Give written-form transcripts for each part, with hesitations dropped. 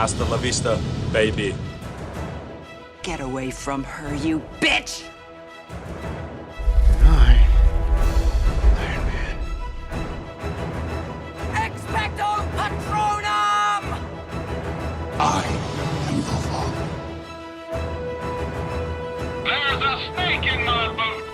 Hasta la vista, baby. Get away from her, you bitch! I, Iron Man. Expecto Patronum! I am your father. There's a snake in my boot!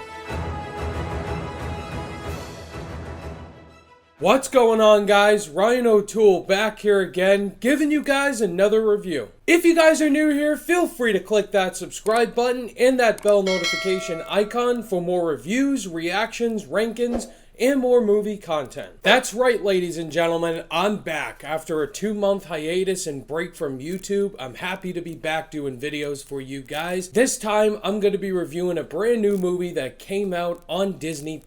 What's going on, guys? Ryan O'Toole back here again, giving you guys another review. If you guys are new here, feel free to click that subscribe button and that bell notification icon for more reviews, reactions, rankings, and more movie content. That's right, ladies and gentlemen, I'm back. After a 2-month hiatus and break from YouTube, I'm happy to be back doing videos for you guys. This time, I'm going to be reviewing a brand new movie that came out on Disney+.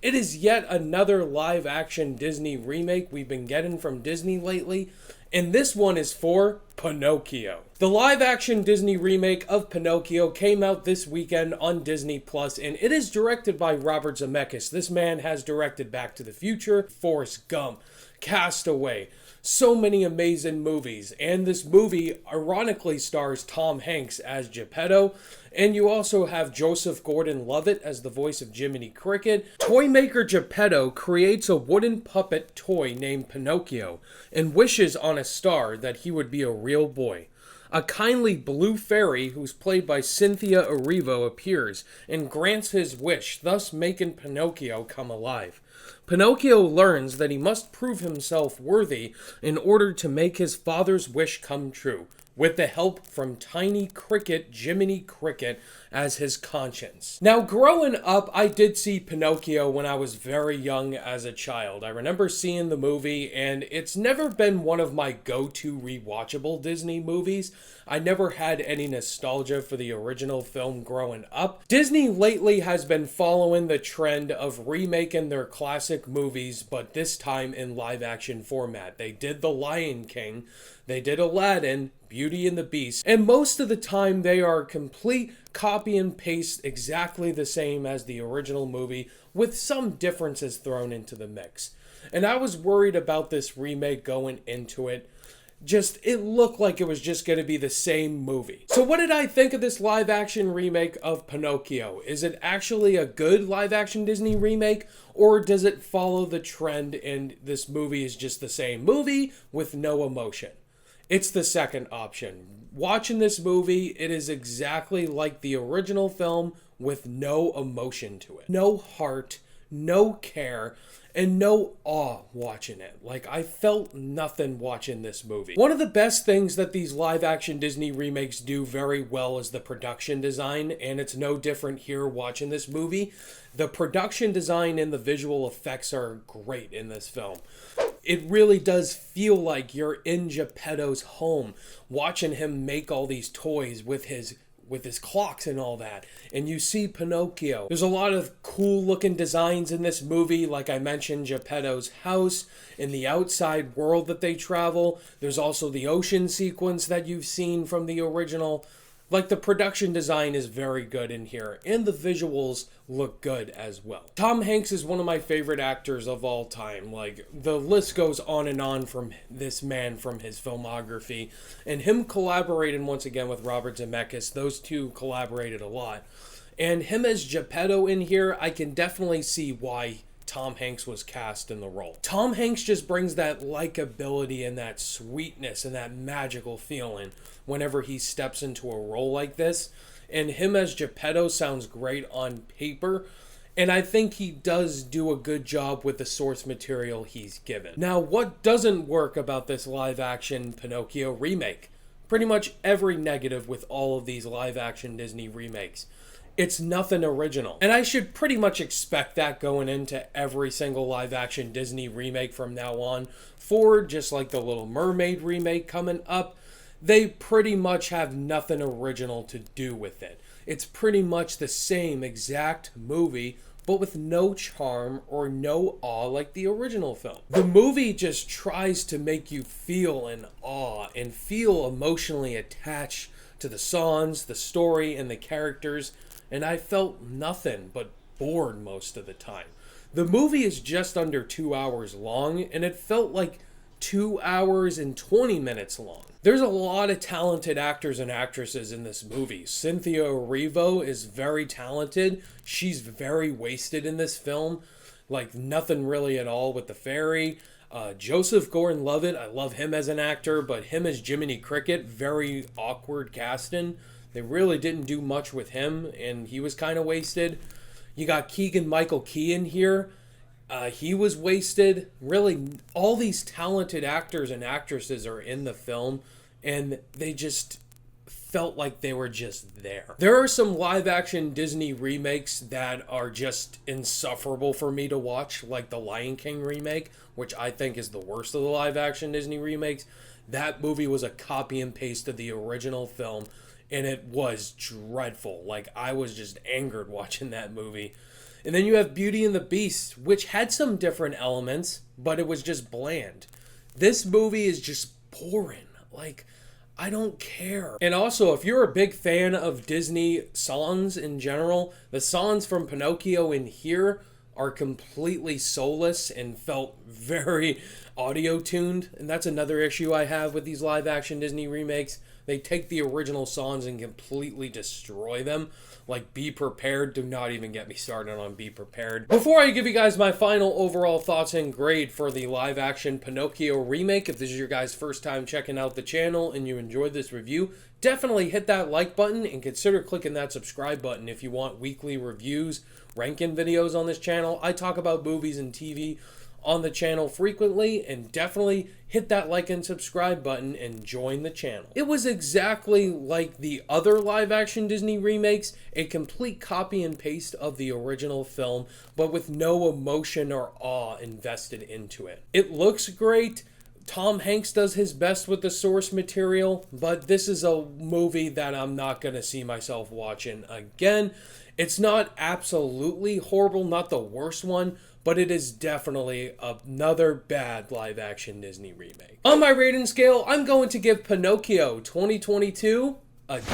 It is yet another live-action Disney remake we've been getting from Disney lately, and this one is for Pinocchio. The live-action Disney remake of Pinocchio came out this weekend on Disney+, and it is directed by Robert Zemeckis. This man has directed Back to the Future, Forrest Gump, Castaway, so many amazing movies, and this movie ironically stars Tom Hanks as Geppetto, and you also have Joseph Gordon-Levitt as the voice of Jiminy Cricket. Toy maker Geppetto creates a wooden puppet toy named Pinocchio and wishes on a star that he would be a real boy. A kindly blue fairy, who's played by Cynthia Erivo, appears and grants his wish, thus making Pinocchio come alive. Pinocchio learns that he must prove himself worthy in order to make his father's wish come true, with the help from tiny cricket Jiminy Cricket as his conscience. Now, growing up, I did see Pinocchio when I was very young as a child. I remember seeing the movie, and it's never been one of my go-to rewatchable Disney movies. I never had any nostalgia for the original film growing up. Disney lately has been following the trend of remaking their classic movies, but this time in live-action format. They did The Lion King, they did Aladdin, Beauty and the Beast, and most of the time they are complete copy and paste exactly the same as the original movie, with some differences thrown into the mix. And I was worried about this remake going into it. It looked like it was just going to be the same movie. So what did I think of this live action remake of Pinocchio? Is it actually a good live action Disney remake, or does it follow the trend and this movie is just the same movie with no emotion? It's the second option. Watching this movie, it is exactly like the original film with no emotion to it. No heart, no care, and no awe watching it. Like, I felt nothing watching this movie. One of the best things that these live-action Disney remakes do very well is the production design, and it's no different here watching this movie. The production design and the visual effects are great in this film. It really does feel like you're in Geppetto's home, watching him make all these toys with his clocks and all that. And you see Pinocchio. There's a lot of cool looking designs in this movie. Like I mentioned, Geppetto's house and the outside world that they travel. There's also the ocean sequence that you've seen from the original. Like, the production design is very good in here, and the visuals look good as well. Tom Hanks is one of my favorite actors of all time. Like, the list goes on and on from this man, from his filmography, and him collaborating once again with Robert Zemeckis. Those two collaborated a lot. And him as Geppetto in here, I can definitely see why Tom Hanks was cast in the role. Tom Hanks just brings that likability and that sweetness and that magical feeling whenever he steps into a role like this. And him as Geppetto sounds great on paper, and I think he does do a good job with the source material he's given. Now, what doesn't work about this live-action Pinocchio remake? Pretty much every negative with all of these live-action Disney remakes. It's nothing original. And I should pretty much expect that going into every single live-action Disney remake from now on. For just like the Little Mermaid remake coming up, they pretty much have nothing original to do with it. It's pretty much the same exact movie, but with no charm or no awe like the original film. The movie just tries to make you feel in awe and feel emotionally attached to the songs, the story, and the characters, and I felt nothing but bored most of the time. The movie is just under 2 hours long, and it felt like 2 hours and 20 minutes long. There's a lot of talented actors and actresses in this movie. Cynthia Erivo is very talented. She's very wasted in this film. Like, nothing really at all with the fairy. Joseph Gordon-Levitt, I love him as an actor, but him as Jiminy Cricket, very awkward casting. They really didn't do much with him, and he was kind of wasted. You got Keegan-Michael Key in here. He was wasted. Really, all these talented actors and actresses are in the film, and they just felt like they were just there. There are some live-action Disney remakes that are just insufferable for me to watch, like the Lion King remake, which I think is the worst of the live-action Disney remakes. That movie was a copy and paste of the original film, and it was dreadful. Like, I was just angered watching that movie. And then you have Beauty and the Beast, which had some different elements, but it was just bland. This movie is just boring. Like, I don't care. And also, if you're a big fan of Disney songs in general, the songs from Pinocchio in here are completely soulless and felt very audio-tuned. And that's another issue I have with these live-action Disney remakes. They take the original songs and completely destroy them. Like, Be Prepared. Do not even get me started on Be Prepared. Before I give you guys my final overall thoughts and grade for the live-action Pinocchio remake, if this is your guys' first time checking out the channel and you enjoyed this review, definitely hit that like button and consider clicking that subscribe button if you want weekly reviews, ranking videos on this channel. I talk about movies and TV on the channel frequently, and definitely hit that like and subscribe button and join the channel. It was exactly like the other live-action Disney remakes, a complete copy and paste of the original film, but with no emotion or awe invested into it. It looks great. Tom Hanks does his best with the source material, but this is a movie that I'm not going to see myself watching again. It's not absolutely horrible, not the worst one, but it is definitely another bad live-action Disney remake. On my rating scale, I'm going to give Pinocchio 2022 a D+.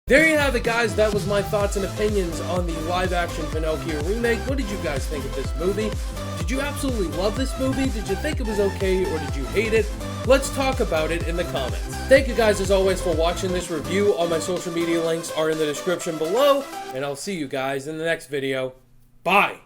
There you have it, guys. That was my thoughts and opinions on the live-action Pinocchio remake. What did you guys think of this movie? Did you absolutely love this movie? Did you think it was okay, or did you hate it? Let's talk about it in the comments. Thank you guys, as always, for watching this review. All my social media links are in the description below, and I'll see you guys in the next video. Bye!